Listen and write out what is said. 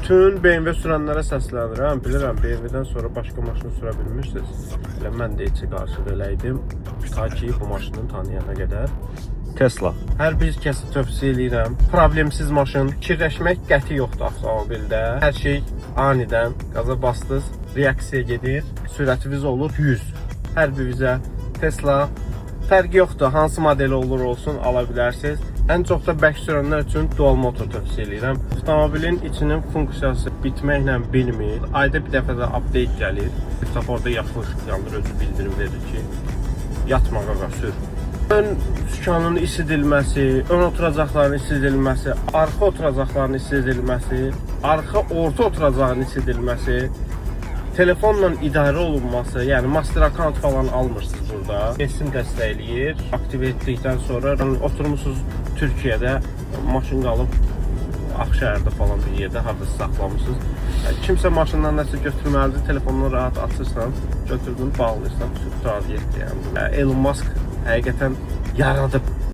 Bütün BMW sürənlərə səslənirəm. Bilirəm, BMW-dən sonra başqa maşını sürə bilmirsiniz. Elə mən də heç qarşıda eləydim. Ta ki, bu maşını tanıyana qədər. Tesla. Hər bir kəsə tövsiyə edirəm. Problemsiz maşın. Fikirləşmək qəti yoxdur avtomobildə. Hər şey anidən qaza bastınız, reaksiya gedir. Sürətiniz olur 100. Hər birinizə Tesla fərqi yoxdur. Hansı modeli olur olsun ala bilərsiniz. Ən çox da bərk sürənlər üçün dual motor tövsiyə edirəm. Avtomobilin içinin funksiyası bitməklə bilmir. Ayda bir dəfə də update gəlir. Orada yaşlı ışıq yandır, özü bildirim verir ki, yatma qaqa sür. Ön sükanın isidilməsi, ön oturacaqların isidilməsi, arxa oturacaqların isidilməsi, arxa orta oturacağın isidilməsi, telefonla idarə olunması, yəni master account falan almırsınız burada. Esim dəstəkləyir. Aktiv etdikdən sonra oturmuşsunuz Türkiyədə, maşın qalıb Ağşəhərdə falan bir yerdə hardasa saxlamışsınız. Yəni, kimsə maşından nəsə götürməlidir, telefonunu rahat açırsan, götürdün, bağlayırsan, süt razı etdi. Yəni, Elon Musk həqiqətən yaradıb